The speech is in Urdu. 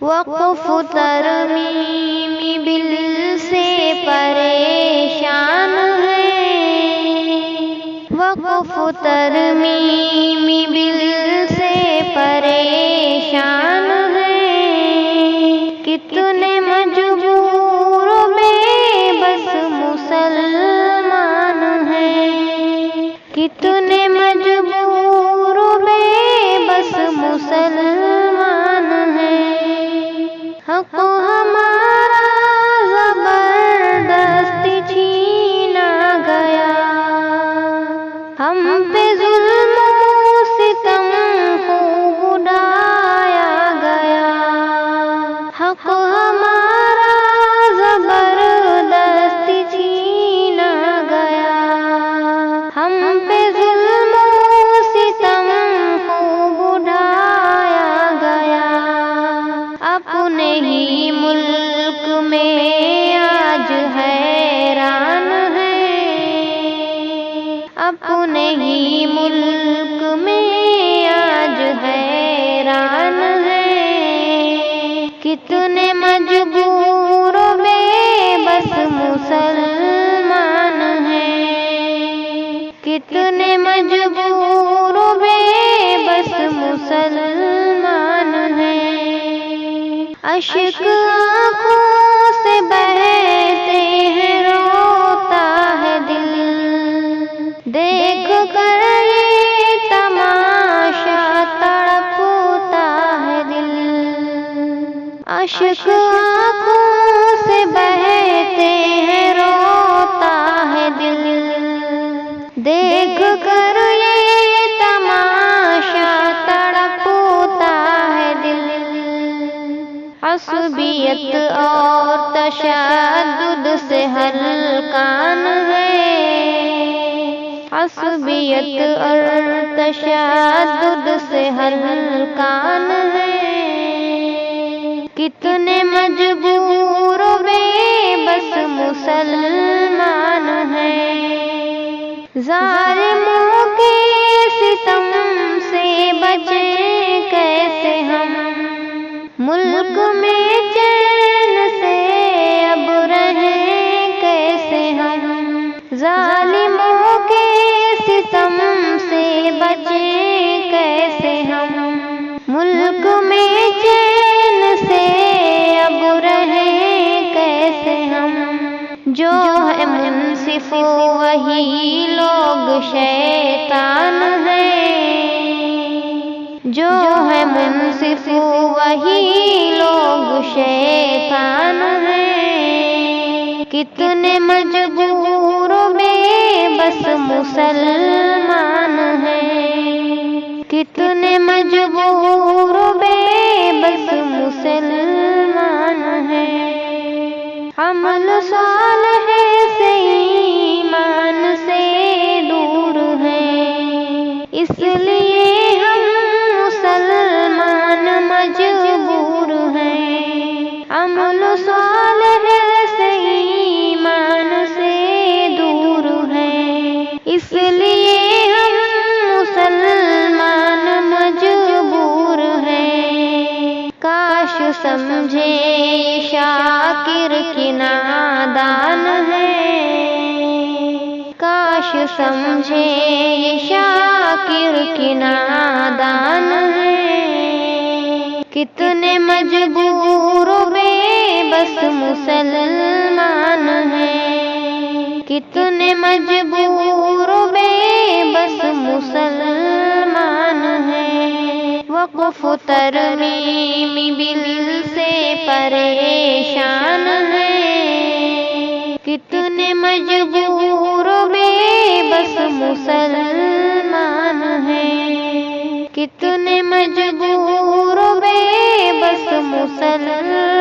وقف ترمیم بل سے پریشان ہے، وقف ترمیم بل سے پریشان ہے، کتنے مجبور و بے بس مسلمان ہیں، کتنے مجبور و بے بس مسلمان ہیں، حق ہمارا زبردست چھینا گیا، ہم پہ ظلم و ستم خوب اڑایا گیا، حق ہمارا زبردست چھینا گیا، ہم پہ ظلم و ستم خوب اڑایا گیا، اپنے ہی ملک میں آج حیران ہے، اپنے ہی ملک میں آج حیران ہے، کتنے مجبور و بے بس مسلمان ہیں، کتنے مجبور و بے بس مسلمان ہیں، اشک آنکھوں سے بہتے ہیں، روتا ہے دل دیکھ کر یہ تماشا، تڑپتا ہے دل، اشک آنکھوں سے بہتے ہیں، روتا ہے دل دیکھ کر یہ تماشا، تڑپتا ہے دل، عصبیت اور تشدد سے ہلکان ہے، عصبیت اور تشدد سے ہلکان ہے، کتنے مجبور و بے بس مسلمان ہیں، ظالموں کے ستم سے بچیں کیسے ہم، ملک میں چین سے اب رہیں کیسے ہم، ظالموں کے ستم سے بچیں کیسے ہم، ملک میں چین سے اب رہیں کیسے ہم، جو ہے منصف وہی لوگ شیطان ہیں، جو ہے منصف وہی لوگ شیطان ہیں، کتنے مجبور و بے بس مسلمان ہیں، کتنے مجبور و بے بس مسلمان ہیں، عمل صالح سے ایمان سے دور ہیں، اس لیے ہم مسلمان مجبور ہیں، عمل صالح سے ایمان سے دور ہیں، اس لیے ہم مسلمان مجبور ہیں، کاش سمجھے شاکر کی نادان ہے، کاش سمجھے شاکر کی نادان ہے، کتنے مجبور و بے بس مسلمان ہیں، کتنے مجبور و بے بس مسلمان ہیں، وقف ترمیم بل سے پریشان ہیں، کتنے مجبور و بے بس مسلمان ہیں، کتنے مجبور و بے بس مسلمان